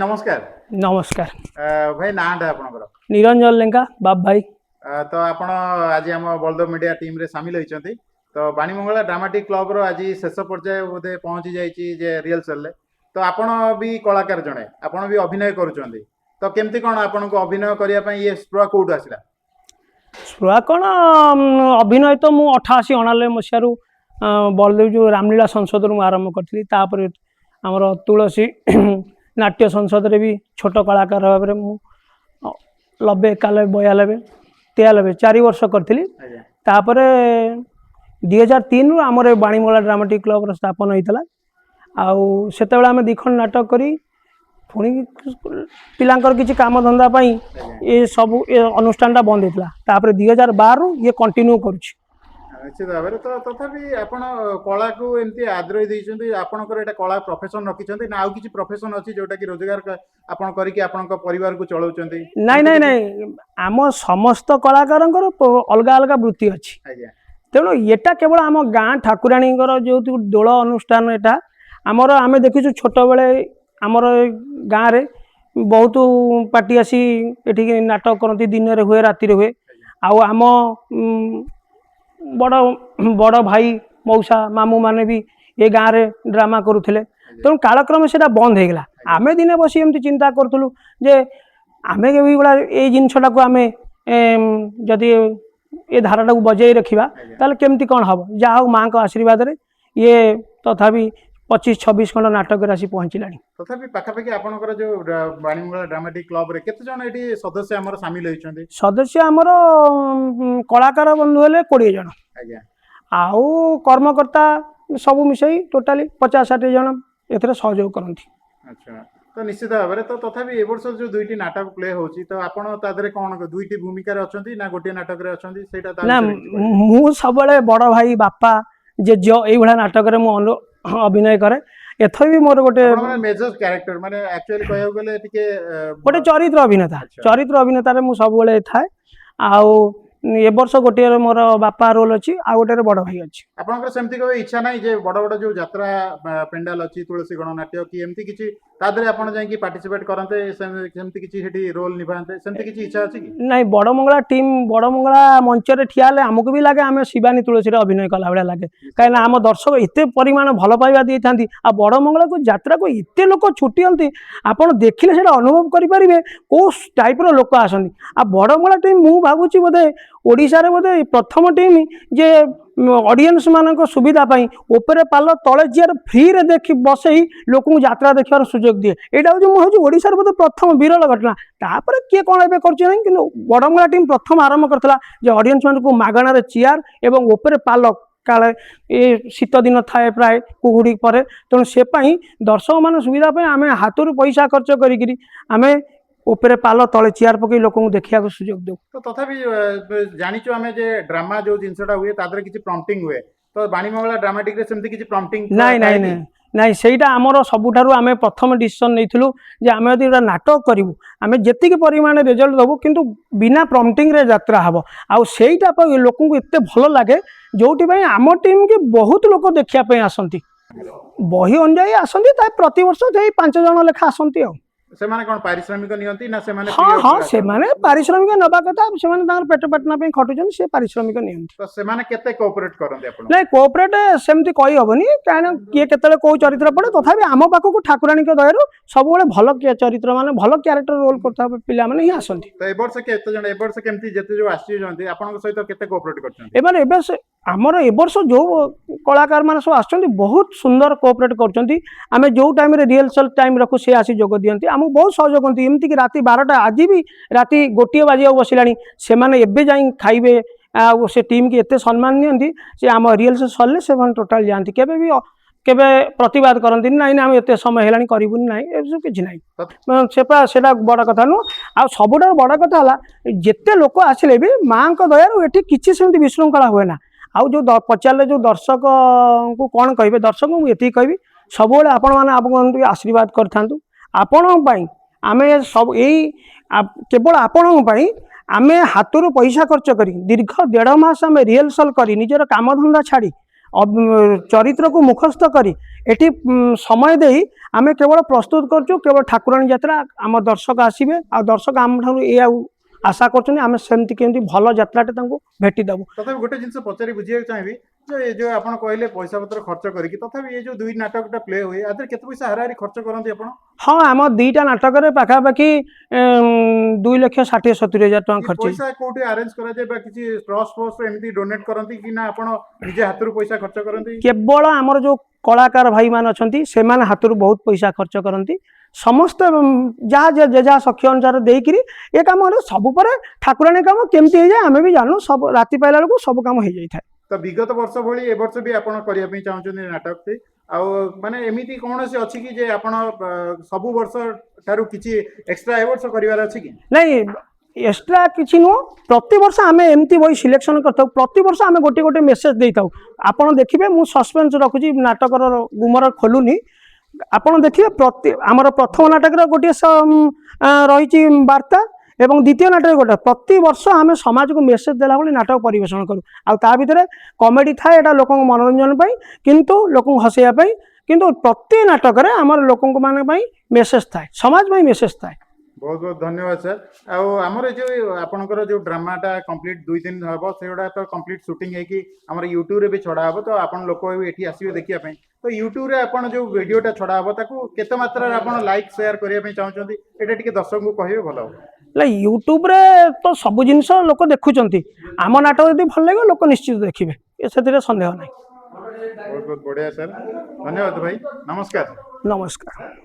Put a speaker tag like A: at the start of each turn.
A: नमस्कार।
B: नमस्कार
A: भाई नाटा आपनकर
B: निरंजन लेंका बाप भाई।
A: तो आपण आज आम बलदेव मीडिया टीम रे शामिल होइचंती। तो बाणीमंगला ड्रामाटिक क्लब रो आज शेष पर्याय बोधे पहुंची जाइए जे रिहर्सल रे। तो आपण भी कलाकार जणे आपण भी अभिनय करूचंती। तो केमती कोन आपण को अभिनय करिया पई ये स्प्रुहा कोड आसिला?
B: स्प्रुहा कोन अभिनय तो मु 88 अणाले मसियारू बलदेव जो रामलीला संसद रु आरंभ करथली। तापर हमर तुलसी नाट्य संसद रे भी छोट कलाकार भाव में मु 90 91 93 4 वर्ष करथली। तापर 2003 रु हमर बाणीमंगला ड्रामाटिक क्लब रो स्थापन होइतला। आउ सेतेबेला आमे दिखन नाटक करी पुणी पिलांकर किसी काम धंदा पाई ये सब अनुष्ठान बंद होता। तापर 2012 रु ये कंटिन्यू करुछि।
A: निश्चित भाव में। तो तथापि आपण कला को एमती आग्रही देइछंती आपनकर एटा कला प्रोफेशन रखिछंती ना आउ किछि प्रोफेशन अछि जोटा कि रोजगार आपण करी कि आपनक परिवार को चलाउछंती?
B: नहीं नहीं नहीं आम समस्त कलाकारंकर अलग अलग वृत्ति अछि। तेणु एटा केवल आम गाँ ठाकुराणी जो दोल अनुष्ठान एटा आमर आमे देखिछु छोट बेले आमर गाँव रे बहुत पार्टी आसी एठी नाटक करती दिन रे हुए राति रे हुए। आम बड़ बड़ भाई मौसा मामू माने भी ये गाँव रे ड्रामा करुले। तेणु कालक्रम से बंद हो गला। आमे दिने बसी एमती चिंता करूँ जे आमे भी गुड़ा ये जिनसटा को आमे जदि ये धाराटा को बजाई रखा ताले केमती कौन हम जहा हो माँ का आशीर्वाद रे ये तथापि 25-26 खंड नाटक आसी पहुँचला।
A: तथापि पाखापाखि आपनकर जो बाणीमंगला ड्रामाटिक क्लब रे केते जण एठी सदस्य हमर शामिल होइछन्ती? सदस्य
B: हमर कलाकार बंधु हेले 20 जण।
A: आज्ञा
B: आउ कर्मकर्ता सब मिसई टोटाली 50-60 जण एथरे सहयोग करंती।
A: अच्छा तो निश्चित भाव में। तो तथापि ए वर्ष जो दुईटी नाटक प्ले होची तो आपण तादरे कोन दुईटी भूमिका रे अछंती ना गोटे नाटक रे अछंती सेटा ता
B: ना मु सबले बड़ भाई बापा जे जो एई भला नाटक रे मु अभिनय करे। एथर भी मोर गोटे
A: मेजर कैरेक्टर माने एक्चुअली कहयो गेले टिके
B: गोटे चरित्र अभिनेता। चरित्र अभिनेता रे मु सब बेले थाए। आउ ए वर्ष गोटे मोर बापा रोल अछि आ गोटे बड़ भाई अछि।
A: आपनकर सेमती कोई इच्छा नाही जे बड़ बड़ जो यात्रा पेंडाल अछि तुलसी गणनाट्य कि एमती किछि तादरे आपण जाई कि पार्टिसिपेट करनते सेमती किछि हेठी रोल निभानते सेमती किछि इच्छा अछि कि?
B: नाही बड़मंगला टीम बड़मंगला मंच रे ठियाले हमकु भी लागे आमे शिवानी तुलसी रे अभिनय कला बेला लागे। काहे ना हम दर्शक एते परिमाण भल पाइबा देथांती आ बड़मंगला को यात्रा को एते लोक छुटियंती आपण देखिले सेटा अनुभव करि परिबे को टाइप रो लोक आसंती। आ बड़मंगला टीम मु भाबुची बोधे ओडिसा रे बोधे प्रथम टीम जे ऑडियंस मानक सुविधा पाई ऊपर पाल तले चेयर फ्री रे देखि बसई लोक यात्रा देखार सुजोग दिए। एटा हूँ ओडिसा रे बोधे प्रथम विरल घटना। तापर किए कौन एबे करछि नै कि बड़मंगला टीम प्रथम आरंभ करथला जे ऑडियंस मानक मागणा रे चेयर एवं ऊपर पाल काले ये शीत दिन थाए प्राय कुहुड़ी पर। तेणु से दर्शक मान सुविधा आम हाथ पैसा खर्च करी आमे ऊपर पाल तले चेयर पकई लोक देखा सुजोग दो।
A: तो तथापि जानिचु आमे जे ड्रामा जो जिनसटा हुए तादरे किछि प्रॉम्प्टिंग हुए तो बाणीमंगला ड्रामाटिक रे सेमती किछि प्रॉम्प्टिंग
B: नाही नाही नाही नाही सेटा हमर सबुठारु आमे प्रथम डिसीजन नैथिलु जे आमे यदि नाटक करिवु आमे जेतिक परिमाण रिजल्ट दबु किंतु बिना प्रॉम्प्टिंग रे यात्रा हबो। आउ सेटा लोक को एते भल लागे जोटी भाई आम टीम के बहुत लोक देखिया पे आसंती बही अनुजाई आसंती ता प्रति वर्ष 5 जण लेखा आसंती। आउ
A: से माने कोन पारिश्रमिक नियंती ना से माने?
B: हां हां से माने पारिश्रमिक नबा कथा से माने तार पेट पटना पे खटुजन से पारिश्रमिक नियंती।
A: तो से माने केते कोऑपरेट करंती आपण?
B: नहीं कोऑपरेट सेमती कहि हबनी काना किए केतले को चरित्र पड़े तथापि आम पाखो को ठाकुराणी के दयरु सब बेले भल के चरित्र माने भल कैरेक्टर रोल करता पिला माने ही आसंती।
A: तो ए वर्ष केते जण ए वर्ष केमती जेते जो आसी जंती आपण के सहित केते कोऑपरेट करछन?
B: एबार एबे आमर ए वर्ष जो कलाकार मान सब आछंती बहुत सुंदर कोऑपरेट करछंती। आमे जो टाइम रे रिहर्सल टाइम रखु से आसी जोग दियंती आम बहुत सहयोग करती। एमती कि राति 12टा आज भी राति 1 बजे बसिलानी से माने एबे जाई खाइबे से टीम की एते सम्मान नियंती से आम रिहर्सल सरले से माने टोटल जानती केबे भी केबे प्रतिवाद करंती नाही ना हम एते समय हेलानी करिबुनी नाही ए सब किछि नाही सेपा सेटा बड़ कथा नु। आ सबुडा बड़ कथा हला जेते लोक आसिले भी मां को दयारु एठी किछि सेमती विशृंखला होय ना। आउ जो पचारे जो दर्शक को कौन कहे दर्शक मुझे कहि सब आपण मैंने आप आशीर्वाद करथांतु आपण आमे सब यही केवल आपण आमे हाथ पैसा खर्च करी दीर्घ 1.5 मास आमे रिहर्सल करी निजर काम धंदा छाड़ी चरित्र को मुखस्थ करी एटी समय दे आमे केवल प्रस्तुत करछु केवल ठाकुराणी यात्रा आम दर्शक आसीबे आ दर्शक आम ठाकुर ए आशा करछन आमे सेमति केमति भलो यात्राटे तांको भेटी दबु।
A: तथापि गोटे जिनस पचारि बुझिया चाहिबी जे जो आपण कहले पैसा पत्र खर्च करिक तथापि ये जो दुई नाटकटा प्ले हुए आदर केते पैसा हाराहारी खर्च करंती आपण?
B: हाँ आम दुईटा नाटक पाखापाखि 2,60,70,000 टଙ୍କା खर्च
A: पैसा कोठी अरेंज करा जाय बा किछि ट्रस्ट फस्ट एमती डोनेट करंती कि ना आपण निजे हातरू पैसा खर्च करंती?
B: केवल आमर जो कलाकार भाई मान अच्छा से हाथ बहुत पैसा खर्च करती समस्त जहाँ जहाँ सख्य अनुसार देकर ये कम सब ठाकुराणी काम केमती हो जाए आम भी जानू सब राति पाइला बेलू सब कम हो जाए।
A: तो विगत वर्ष भली ए वर्ष भी आपण करिया पई चाहउछन नाटक से आउ माने एमिति कोन से अछि कि जे आपण सब वर्ष तारु किछि एक्स्ट्रा ए वर्ष करिवार अछि कि नहीं?
B: एक्स्ट्रा किसी नुह प्रति वर्ष आम एमती बही सिलेक्शन करता प्रति वर्ष आम गोटे गोटे मेसेज दे था आपड़ देखिए मु सस्पेंस रखुची नाटकर गुमर खोलुनी आपड़ देखिए प्रति आमर प्रथम नाटक गोटे रही वार्ता एवं द्वितीय नाटक गोटे प्रति वर्ष आम समाज को मेसेज देला भाई नाटक परिवेषण करूँ आ भितर कमेडी थाए एटा लोक मनोरंजन पाई किंतु लोक हसैया किंतु प्रति नाटक आमर लोक मान मेसेज थाए समाज में मेसेज थाए।
A: बहुत बहुत धन्यवाद सर। आमर जो आपनकर जो ड्रामाटा कंप्लीट 2 दिन हम से तो कंप्लीट शूटिंग है कि आमर यूट्यूब रे भी छड़ा हम तो आपन लोक भी एठी आसीबे देखिया पई तो यूट्यूब रे आपन जो वीडियोटा छड़ा हम ताको केते मात्रा रे आपन लाइक शेयर करिया पई चाहउछंती एटा टिके दर्शक को कहिबे भलो हो?
B: यूट्यूब रे तो सब जिनस लोक देखुचंती आम नाटक यदि भल लगे लोक निश्चित देखिबे एसे संदेह नहीं।
A: बहुत बहुत बढ़िया सर धन्यवाद भाई नमस्कार।
B: नमस्कार।